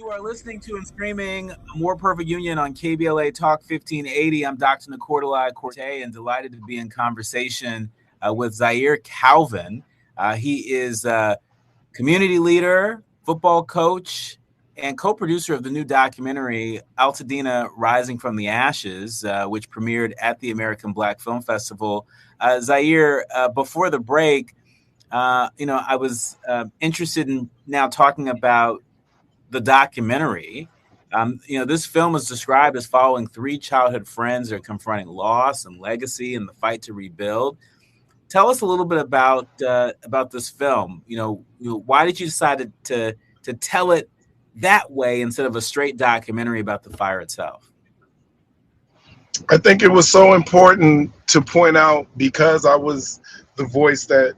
You are listening to and streaming More Perfect Union on KBLA Talk 1580. I'm Dr. Nii-Quartelai, and delighted to be in conversation with Zaire Calvin. He is a community leader, football coach, and co-producer of the new documentary Altadena Rising from the Ashes, which premiered at the American Black Film Festival. Zaire, before the break, I was interested in now talking about the documentary. This film is described as following three childhood friends that are confronting loss and legacy and the fight to rebuild. Tell us a little bit about this film. Why did you decide to tell it that way instead of a straight documentary about the fire itself? I think it was so important to point out because I was the voice that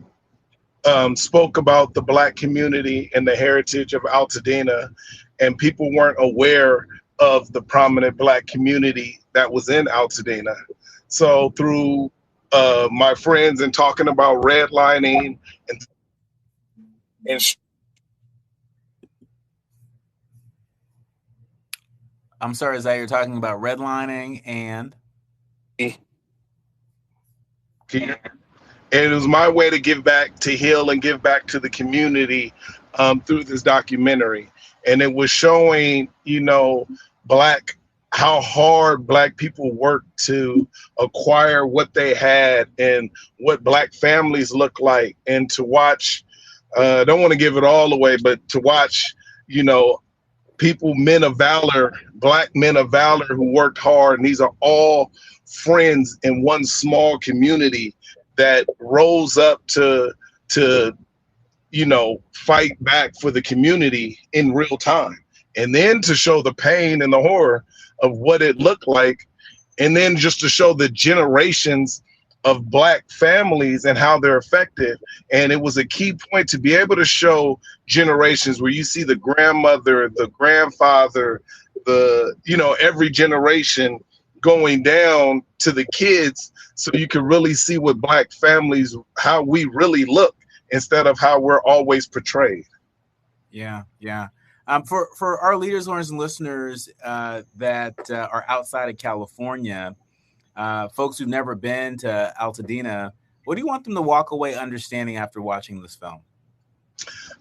spoke about the Black community and the heritage of Altadena, and people weren't aware of the prominent Black community that was in Altadena. So through my friends and talking about redlining and I'm sorry, is that you're talking about redlining and it was my way to give back, to heal and give back to the community through this documentary. And it was showing, how hard Black people worked to acquire what they had and what Black families look like. And to watch, I don't want to give it all away, but to watch, people, men of valor, Black men of valor who worked hard. And these are all friends in one small community that rose up to fight back for the community in real time. And then to show the pain and the horror of what it looked like. And then just to show the generations of Black families and how they're affected. And it was a key point to be able to show generations where you see the grandmother, the grandfather, every generation going down to the kids, so you can really see what Black families, how we really look instead of how we're always portrayed. Yeah. For our leaders, learners, and listeners that are outside of California, folks who've never been to Altadena, what do you want them to walk away understanding after watching this film?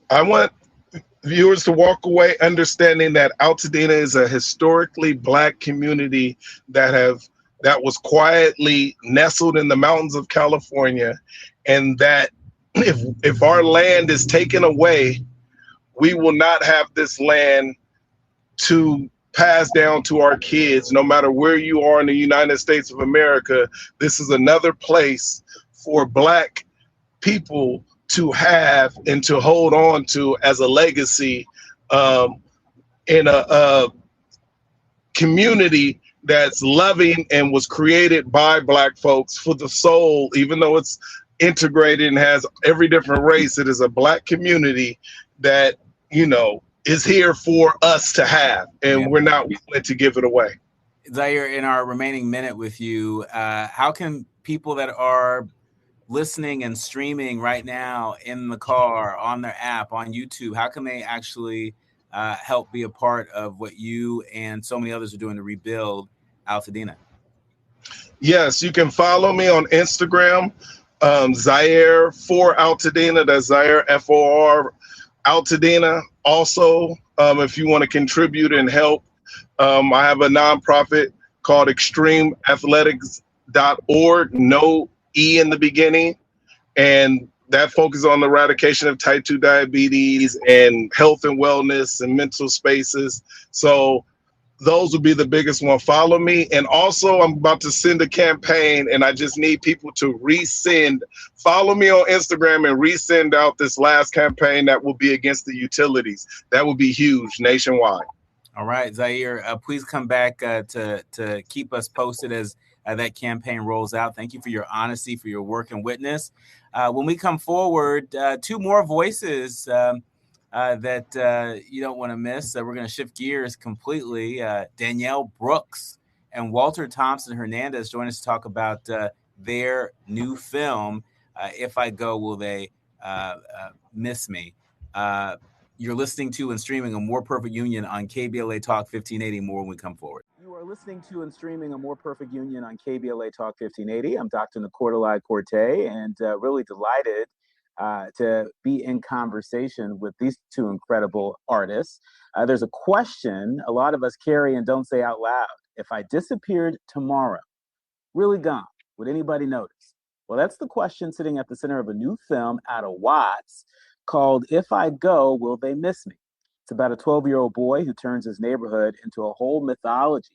I want viewers to walk away understanding that Altadena is a historically Black community that was quietly nestled in the mountains of California, and that if our land is taken away, we will not have this land to pass down to our kids. No matter where you are in the United States of America, this is another place for Black people to have and to hold on to as a legacy in a community that's loving and was created by Black folks for the soul. Even though it's integrated and has every different race, it is a Black community that is here for us to have, and we're not willing to give it away. Zaire, in our remaining minute with you, how can people that are listening and streaming right now in the car, on their app, on YouTube, how can they actually help be a part of what you and so many others are doing to rebuild Altadena? Yes, you can follow me on Instagram, Zaire for Altadena. That's Zaire FOR Altadena. Also, if you want to contribute and help, I have a nonprofit called extremeathletics.org, no E in the beginning, and that focuses on the eradication of type 2 diabetes and health and wellness and mental spaces. So those would be the biggest one. Follow me. And also, I'm about to send a campaign, and I just need people to resend. Follow me on Instagram and resend out this last campaign that will be against the utilities. That would be huge nationwide. All right, Zaire, please come back to keep us posted as that campaign rolls out. Thank you for your honesty, for your work and witness. When we come forward, two more voices that you don't want to miss. We're going to shift gears completely. Danielle Brooks and Walter Thompson-Hernández join us to talk about their new film, If I Go, Will They Miss Me? You're listening to and streaming A More Perfect Union on KBLA Talk 1580. More when we come forward. You are listening to and streaming A More Perfect Union on KBLA Talk 1580. I'm Dr. Nii-Quartelai and really delighted to be in conversation with these two incredible artists. There's a question a lot of us carry and don't say out loud. If I disappeared tomorrow, really gone, would anybody notice? Well, that's the question sitting at the center of a new film out of Watts called If I Go, Will They Miss Me? It's about a 12-year-old boy who turns his neighborhood into a whole mythology.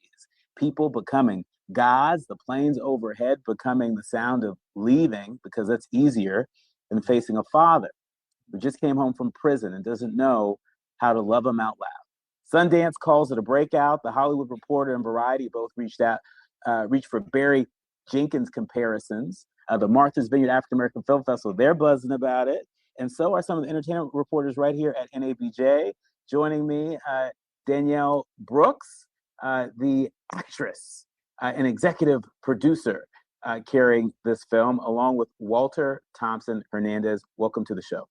People becoming gods, the planes overhead becoming the sound of leaving because that's easier than facing a father who just came home from prison and doesn't know how to love him out loud. Sundance calls it a breakout. The Hollywood Reporter and Variety both reached for Barry Jenkins comparisons. The Martha's Vineyard African American Film Festival, they're buzzing about it. And so are some of the entertainment reporters right here at NABJ. Joining me, Danielle Brooks, the actress and executive producer carrying this film, along with Walter Thompson-Hernández. Welcome to the show.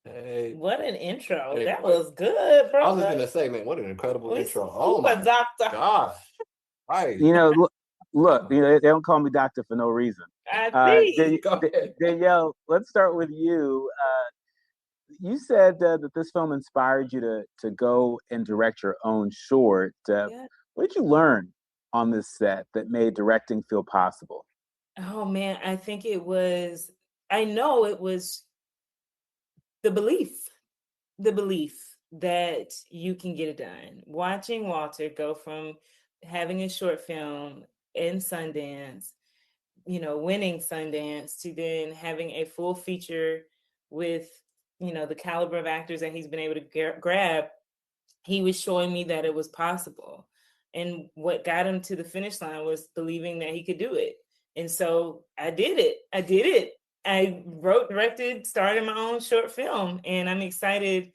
Hey. What an intro. Hey, that was good, bro. I was just going to say, man, what an incredible intro. Oh, my gosh. Right. You know, look, they don't call me doctor for no reason. I see. Danielle, let's start with you. You said that this film inspired you to go and direct your own short. What did you learn on this set that made directing feel possible? Oh, man, I think it was the belief that you can get it done. Watching Walter go from having a short film in Sundance, winning Sundance, to then having a full feature with, the caliber of actors that he's been able to grab, he was showing me that it was possible. And what got him to the finish line was believing that he could do it. And so I did it. I wrote, directed, started my own short film, and I'm excited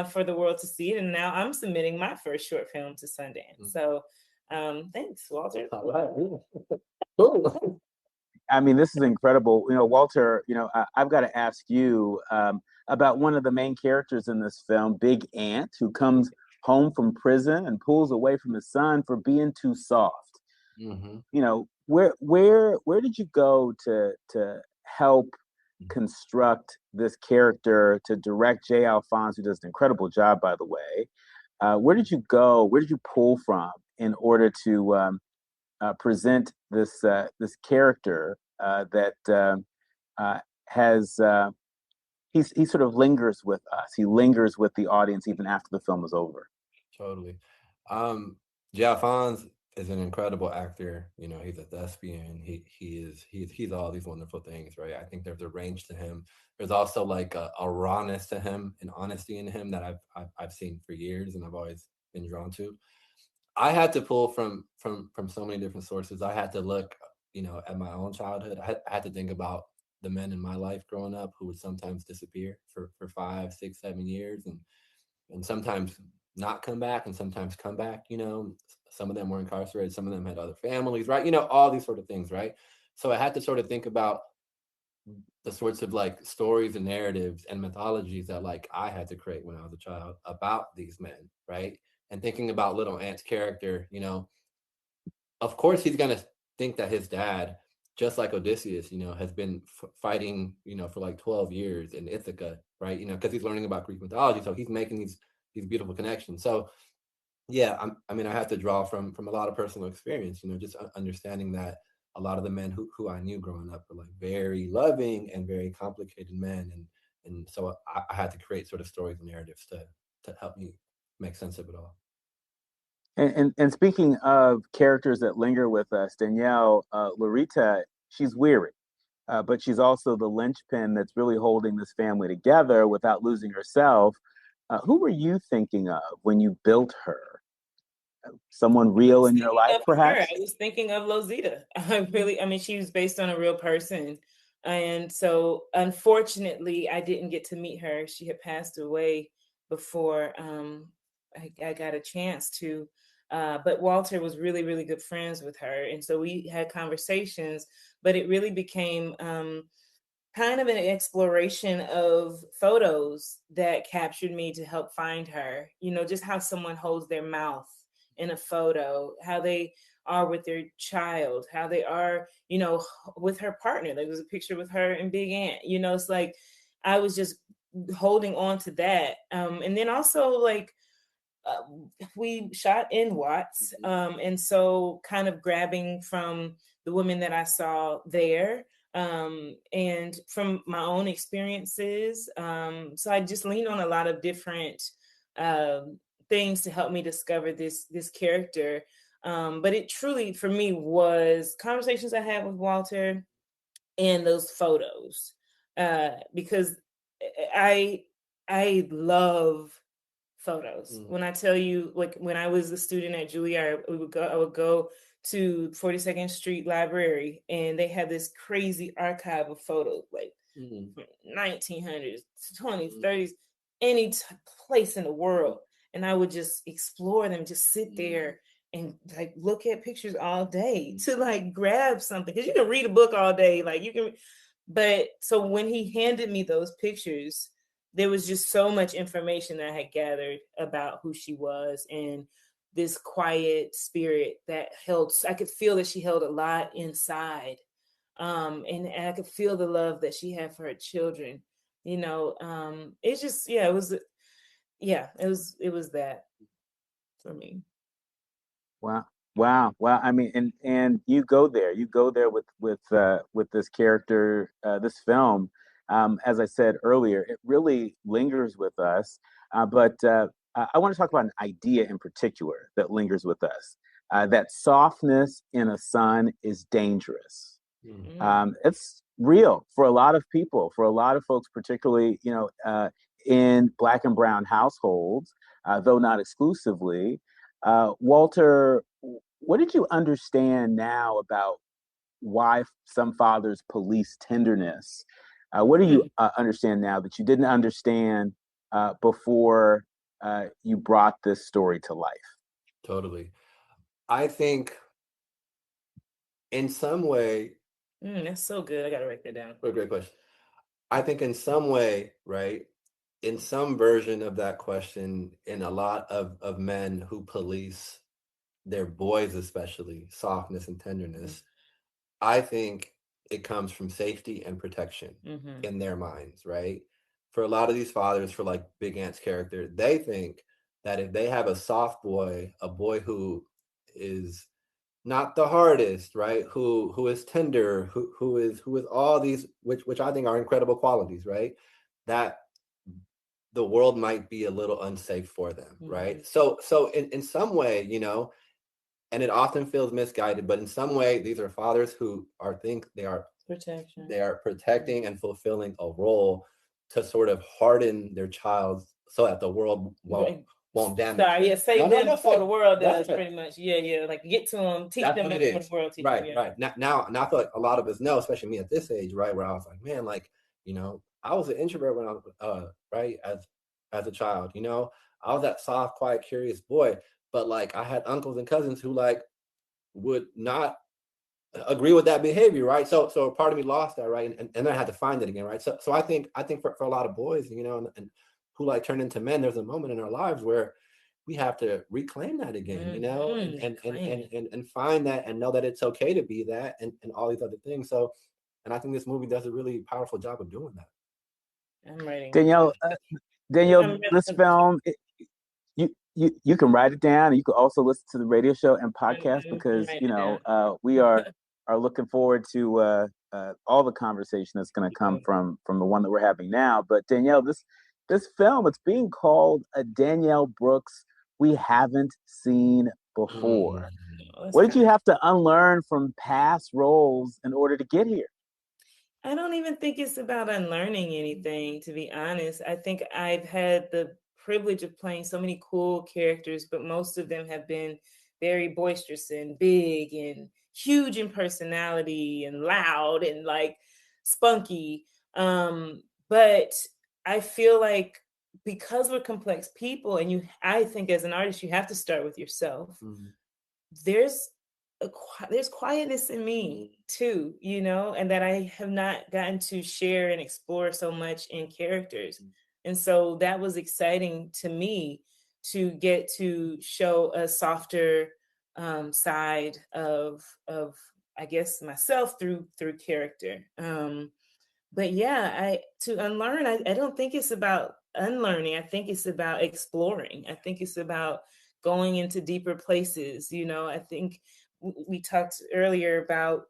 for the world to see it. And now I'm submitting my first short film to Sundance. So thanks, Walter. I mean, this is incredible. Walter, I've got to ask you about one of the main characters in this film, Big Ant, who comes home from prison and pulls away from his son for being too soft. Mm-hmm. Where did you go to help construct this character, to direct Jay Alphonse, who does an incredible job, by the way? Where did you go? Where did you pull from in order to present this character that has he sort of lingers with us. He lingers with the audience even after the film is over. Totally. Jay Alphonse is an incredible actor. He's a thespian. He's all these wonderful things, right? I think there's a range to him. There's also like a rawness to him, an honesty in him that I've seen for years, and I've always been drawn to. I had to pull from so many different sources. I had to look, at my own childhood. I had to think about the men in my life growing up who would sometimes disappear for 5, 6, 7 years, and sometimes not come back, and sometimes come back. Some of them were incarcerated, some of them had other families, right? All these sort of things, right? So I had to sort of think about the sorts of like stories and narratives and mythologies that like I had to create when I was a child about these men, right? And thinking about Little Ant's character, of course he's gonna think that his dad, just like Odysseus, has been fighting, for like 12 years in Ithaca, right? Because he's learning about Greek mythology, so he's making these beautiful connections. So, yeah, I have to draw from a lot of personal experience, just understanding that a lot of the men who I knew growing up were like very loving and very complicated men, and so I had to create sort of stories and narratives to help me make sense of it all. And speaking of characters that linger with us, Danielle, Larita, she's weary, but she's also the linchpin that's really holding this family together without losing herself. Who were you thinking of when you built her? Someone real in your life, perhaps? Her. I was thinking of Lozita. She was based on a real person. And so, unfortunately, I didn't get to meet her. She had passed away before I got a chance to. But Walter was really, really good friends with her. And so we had conversations, but it really became kind of an exploration of photos that captured me to help find her. Just how someone holds their mouth in a photo, how they are with their child, how they are, with her partner. There was a picture with her and Big Aunt. It's like I was just holding on to that. And then also like we shot in Watts. And so kind of grabbing from the women that I saw there, and from my own experiences. So I just leaned on a lot of different things to help me discover this character. But it truly, for me, was conversations I had with Walter and those photos, because I love photos. When I tell you, like when I was a student at Juilliard, I would go to 42nd Street Library, and they had this crazy archive of photos, like from 1900s, 20s, 30s, any place in the world. And I would just explore them, just sit there and like look at pictures all day to like grab something, because you can read a book all day, like you can. But so when he handed me those pictures, there was just so much information that I had gathered about who she was, and this quiet spirit that I could feel that she held a lot inside. And I could feel the love that she had for her children. It's just, it was that for me. Wow. I mean, and you go there with this character, this film. As I said earlier, it really lingers with us. But I want to talk about an idea in particular that lingers with us. That softness in a son is dangerous. It's real for a lot of people, for a lot of folks, particularly, in Black and brown households, though not exclusively. Walter, what did you understand now about why some fathers police tenderness? What do you understand now that you didn't understand before you brought this story to life? Totally. I think in some way... that's so good. I got to write that down. What a great question. I think in some way, right, in some version of that question, in a lot of men who police their boys, especially softness and tenderness, I think it comes from safety and protection in their minds, right? For a lot of these fathers, for like Big Ant's character, they think that if they have a soft boy, a boy who is not the hardest, right? Who is tender, who is all these, which I think are incredible qualities, right? That the world might be a little unsafe for them, right? So in some way, and it often feels misguided, but in some way, these are fathers who they are protecting and fulfilling a role to sort of harden their child so that the world won't damage. Sorry, save them before the world does, pretty much. Yeah, like get to them, teach them before the world teaches them. Right. Now I feel like a lot of us know, especially me at this age, right, where I was like, man, like, I was an introvert when I was right, as a child, I was that soft, quiet, curious boy, but like I had uncles and cousins who like would not agree with that behavior, right? So part of me lost that, right, and then I had to find it again, right? So I think for a lot of boys, and who like turn into men, there's a moment in our lives where we have to reclaim that again, and find that and know that it's okay to be that, and all these other things. So, and I think this movie does a really powerful job of doing that. I'm writing. Danielle, this film, you can write it down. You can also listen to the radio show and podcast, because we are looking forward to all the conversation that's going to come from the one that we're having now. But Danielle, this film, it's being called a Danielle Brooks we haven't seen before. What did you have to unlearn from past roles in order to get here? I don't even think it's about unlearning anything, to be honest. I think I've had the privilege of playing so many cool characters, but most of them have been very boisterous and big and huge in personality and loud and like spunky. But I feel like because we're complex people, and I think as an artist, you have to start with yourself. There's there's quietness in me too, and that I have not gotten to share and explore so much in characters. And so that was exciting to me to get to show a softer side of I guess myself through character. But yeah, to unlearn, I don't think it's about unlearning. I think it's about exploring. I think it's about going into deeper places. I think we talked earlier about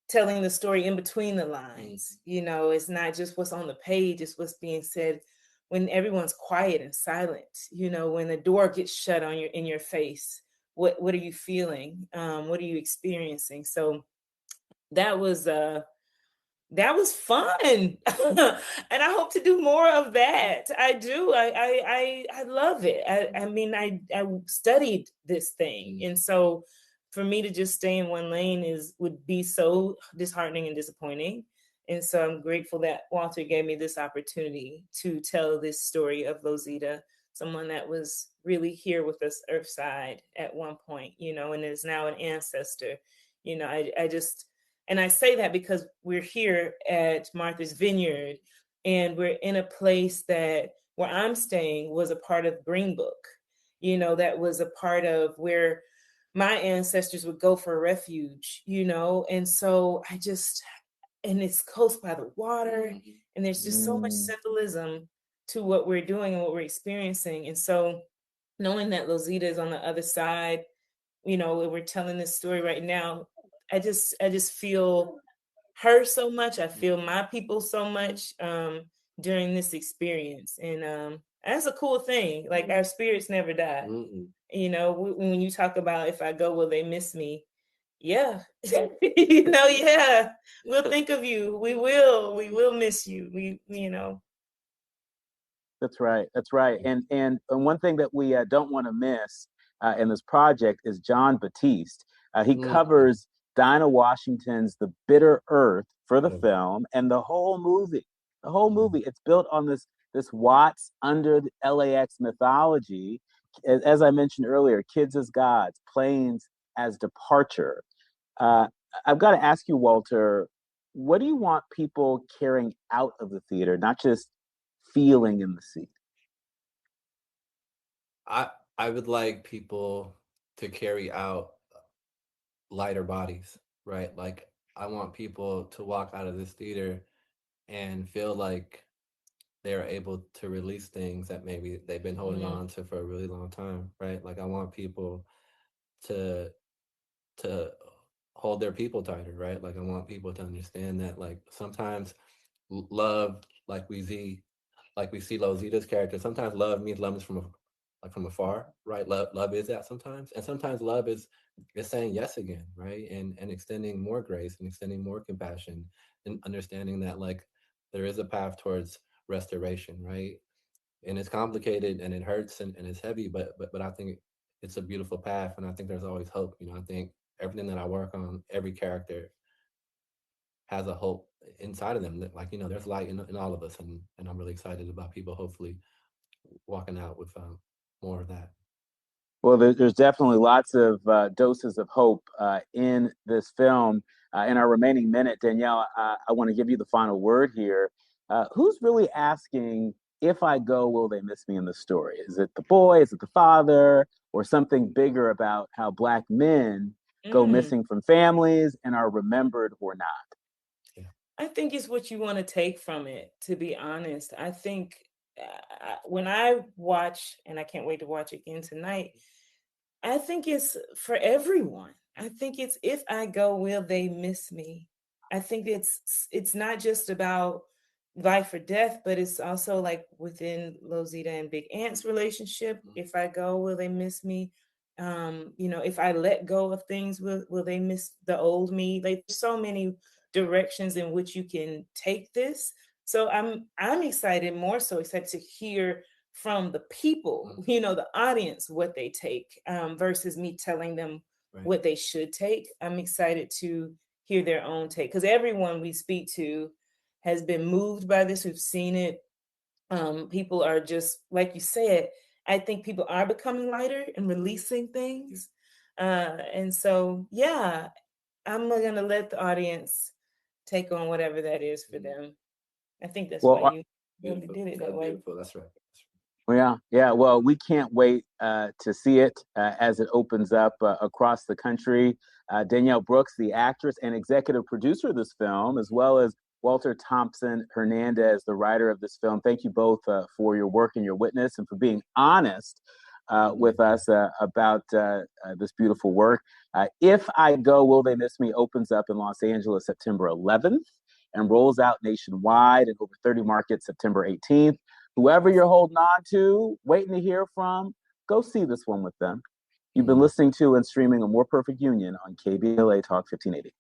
telling the story in between the lines. It's not just what's on the page, it's what's being said when everyone's quiet and silent. When the door gets shut in your face, what are you feeling? What are you experiencing? So that was fun. And I hope to do more of that. I do. I love it. I mean, I studied this thing. And so for me to just stay in one lane would be so disheartening and disappointing. And so I'm grateful that Walter gave me this opportunity to tell this story of Lozita, someone that was really here with us Earthside at one point, and is now an ancestor. And I say that because we're here at Martha's Vineyard, and we're in a place where I'm staying was a part of Green Book, that was a part of where my ancestors would go for refuge, and so and it's close by the water, and there's just so much symbolism to what we're doing and what we're experiencing. And so knowing that Lozita is on the other side, we're telling this story right now, I just feel her so much. I feel my people so much during this experience. And that's a cool thing. Like, our spirits never die. When you talk about if I go, will they miss me? Yeah. Yeah. We'll think of you. We will miss you. That's right. That's right. And one thing that we don't want to miss in this project is John Batiste. He covers Dinah Washington's The Bitter Earth for the film, and the whole movie. It's built on this Watts under the LAX mythology. As I mentioned earlier, kids as gods, planes as departure. I've got to ask you, Walter, what do you want people carrying out of the theater, not just feeling in the seat? I would like people to carry out lighter bodies, right? Like, I want people to walk out of this theater and feel like they're able to release things that maybe they've been holding on to for a really long time, right? Like, I want people to hold their people tighter, right? Like, I want people to understand that, like, sometimes love, like we see Lozita's character, sometimes love means love is from afar, right? Love is that sometimes, and sometimes love is saying yes again, right? And extending more grace and extending more compassion, and understanding that, like, there is a path towards restoration, right? And it's complicated and it hurts and it's heavy, but I think it's a beautiful path, and I think there's always hope. I think everything that I work on, every character has a hope inside of them. That, like, there's light in all of us, and I'm really excited about people hopefully walking out with more of that. Well, there's definitely lots of doses of hope in this film. In our remaining minute, Danielle, I want to give you the final word here. Who's really asking, if I go, will they miss me in the story? Is it the boy? Is it the father? Or something bigger about how Black men go missing from families and are remembered or not? I think it's what you want to take from it, to be honest. I think when I watch, and I can't wait to watch again tonight, I think it's for everyone. I think it's, if I go, will they miss me? I think it's not just about life or death, but it's also like within Lozita and Big Ant's relationship. If I go, will they miss me? If I let go of things, will they miss the old me? Like, so many directions in which you can take this. So I'm excited, more so excited to hear from the people, the audience, what they take, versus me telling them what they should take. I'm excited to hear their own take, because everyone we speak to has been moved by this. We've seen it. People are just, like you said, I think people are becoming lighter and releasing things. And so, yeah, I'm going to let the audience take on whatever that is for them. I think that's why you really did it that way. Beautiful. That's right. Yeah. Well, we can't wait to see it as it opens up across the country. Danielle Brooks, the actress and executive producer of this film, as well as Walter Thompson-Hernández, the writer of this film. Thank you both for your work and your witness and for being honest with us about this beautiful work. If I Go, Will They Miss Me opens up in Los Angeles September 11th and rolls out nationwide in over 30 markets September 18th. Whoever you're holding on to, waiting to hear from, go see this one with them. You've been listening to and streaming A More Perfect Union on KBLA Talk 1580.